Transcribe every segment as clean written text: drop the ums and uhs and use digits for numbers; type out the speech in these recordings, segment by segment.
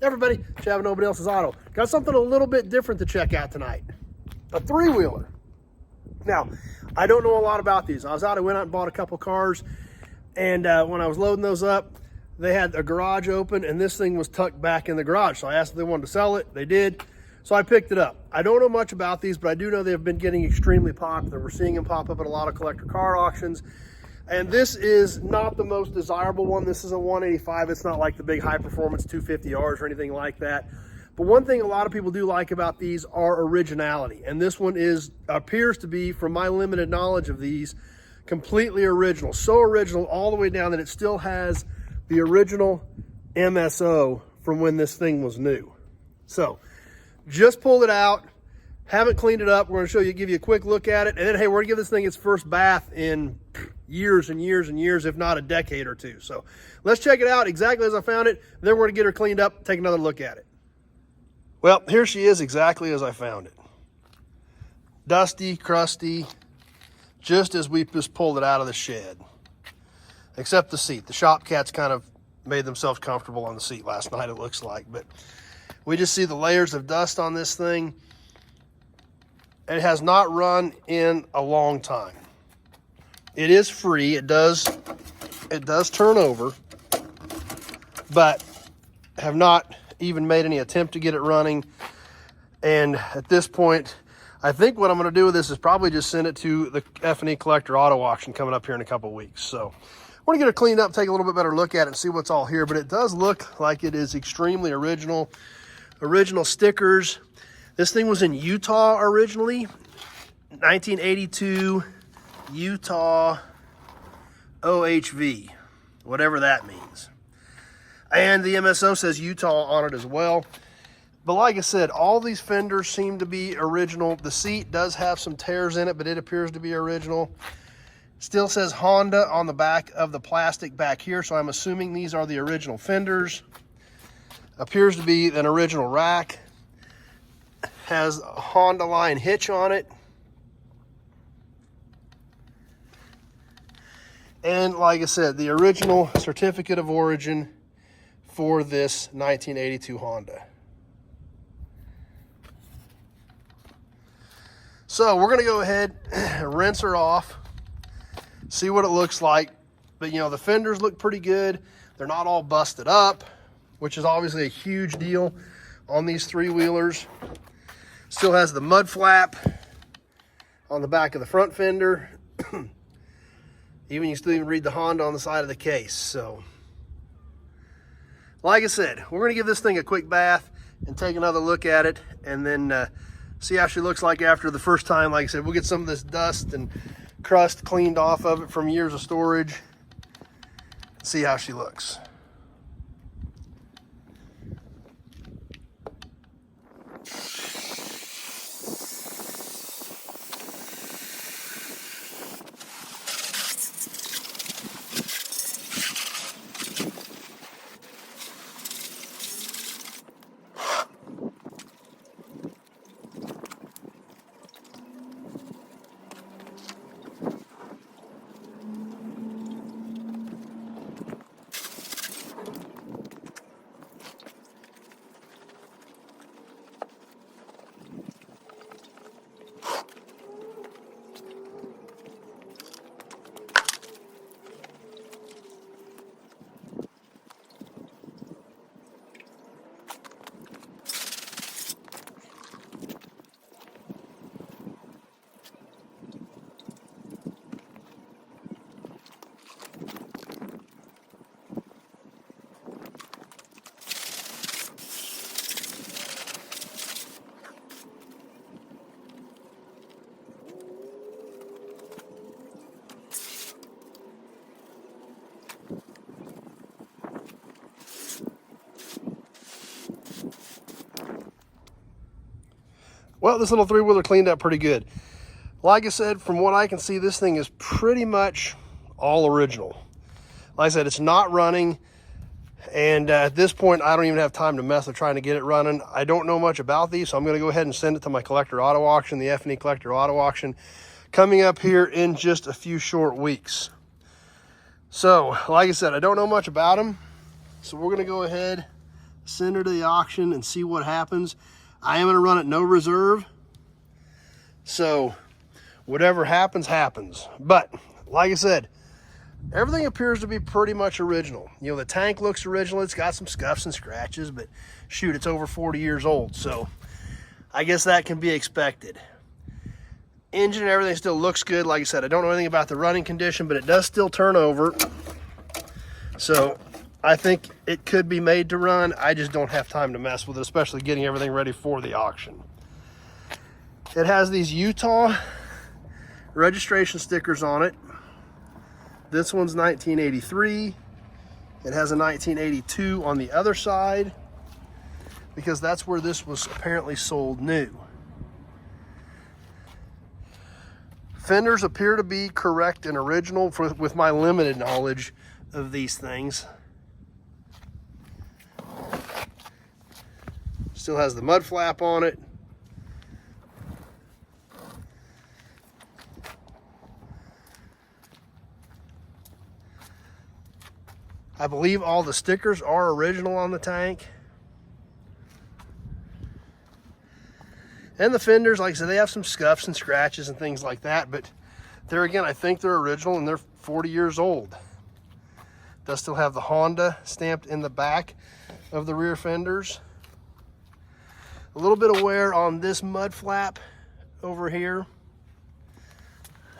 Everybody, Chad, Nobody Else's Auto. Got something a little bit different to check out tonight. A three-wheeler. Now, I don't know a lot about these. I went out and bought a couple cars, and when I was loading those up, they had a garage open, and this thing was tucked back in the garage. So I asked if they wanted to sell it. They did. So I picked it up. I don't know much about these, but I do know they've been getting extremely popular. We're seeing them pop up at a lot of collector car auctions. And this is not the most desirable one. This is a 185. It's not like the big high performance 250Rs or anything like that. But one thing a lot of people do like about these are originality. And this one appears to be, from my limited knowledge of these, completely original. So original all the way down that it still has the original MSO from when this thing was new. So just pulled it out, haven't cleaned it up. We're gonna give you a quick look at it. And then, hey, we're gonna give this thing its first bath in years and years and years, if not a decade or two. So let's check it out exactly as I found it. Then we're gonna get her cleaned up, take another look at it. Well, here she is exactly as I found it. Dusty, crusty, just as we just pulled it out of the shed. Except the seat. The shop cats kind of made themselves comfortable on the seat last night, it looks like. But we just see the layers of dust on this thing. It has not run in a long time. It is free. It does turn over, but have not even made any attempt to get it running. And at this point, I think what I'm going to do with this is probably just send it to the F&E Collector Auto Auction coming up here in a couple of weeks. So we're going to get it cleaned up, take a little bit better look at it, and see what's all here. But it does look like it is extremely original. Original stickers. This thing was in Utah originally, 1982 Utah OHV, whatever that means. And the MSO says Utah on it as well. But like I said, all these fenders seem to be original. The seat does have some tears in it, but it appears to be original. Still says Honda on the back of the plastic back here, so I'm assuming these are the original fenders. Appears to be an original rack. Has a Honda line hitch on it. And like I said, the original certificate of origin for this 1982 Honda. So we're gonna go ahead and rinse her off, see what it looks like. But you know, the fenders look pretty good. They're not all busted up, which is obviously a huge deal on these three-wheelers. Still has the mud flap on the back of the front fender. You still even read the Honda on the side of the case. So, like I said, we're gonna give this thing a quick bath and take another look at it, and then see how she looks like after the first time. Like I said, we'll get some of this dust and crust cleaned off of it from years of storage. See how she looks. Well, this little three-wheeler cleaned up pretty good. Like I said, from what I can see, this thing is pretty much all original. Like I said, it's not running, and at this point, I don't even have time to mess with trying to get it running. I don't know much about these, so I'm going to go ahead and send it to my collector auto auction, the F&E Collector Auto Auction, coming up here in just a few short weeks. So, like I said, I don't know much about them, so we're going to go ahead send her to the auction and see what happens. I am going to run it no reserve. So whatever happens, happens. But like I said, everything appears to be pretty much original. You know, the tank looks original. It's got some scuffs and scratches, but shoot, it's over 40 years old. So I guess that can be expected. Engine and everything still looks good. Like I said, I don't know anything about the running condition, but it does still turn over. So I think it could be made to run. I just don't have time to mess with it, especially getting everything ready for the auction. It has these Utah registration stickers on it. This one's 1983. It has a 1982 on the other side, because that's where this was apparently sold new. Fenders appear to be correct and original with my limited knowledge of these things. Still has the mud flap on it. I believe all the stickers are original on the tank. And the fenders, like I said, they have some scuffs and scratches and things like that, but there again, I think they're original and they're 40 years old. Does still have the Honda stamped in the back of the rear fenders. A little bit of wear on this mud flap over here.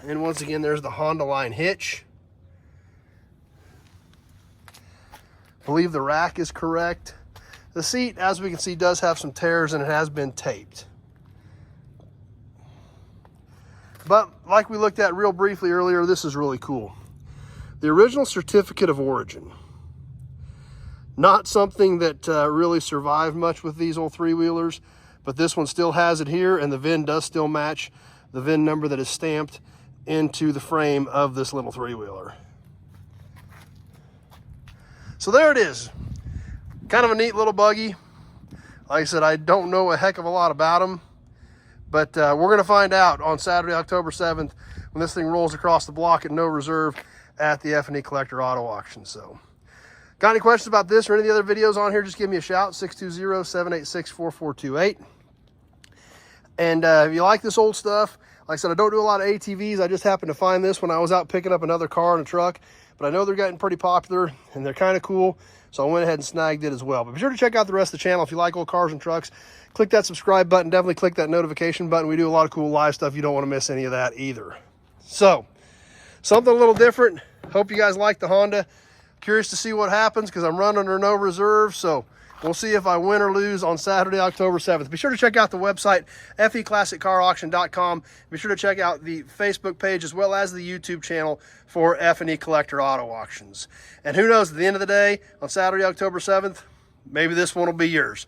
And once again, there's the Honda line hitch. I believe the rack is correct. The seat, as we can see, does have some tears and it has been taped. But like we looked at real briefly earlier, this is really cool. The original certificate of origin. Not something that really survived much with these old three-wheelers, but this one still has it here, and the VIN does still match the VIN number that is stamped into the frame of this little three-wheeler. So there it is. Kind of a neat little buggy. Like I said, I don't know a heck of a lot about them, but we're going to find out on Saturday, October 7th, when this thing rolls across the block at no reserve at the F&E Collector Auto Auction. So, got any questions about this or any of the other videos on here, just give me a shout, 620-786-4428. And if you like this old stuff, like I said, I don't do a lot of ATVs. I just happened to find this when I was out picking up another car and a truck. But I know they're getting pretty popular and they're kind of cool. So I went ahead and snagged it as well. But be sure to check out the rest of the channel. If you like old cars and trucks, click that subscribe button. Definitely click that notification button. We do a lot of cool live stuff. You don't want to miss any of that either. So, something a little different. Hope you guys like the Honda. Curious to see what happens because I'm running under no reserve. So, we'll see if I win or lose on Saturday, October 7th. Be sure to check out the website, feclassiccarauction.com. Be sure to check out the Facebook page as well as the YouTube channel for F&E Collector Auto Auctions. And who knows, at the end of the day, on Saturday, October 7th, maybe this one will be yours.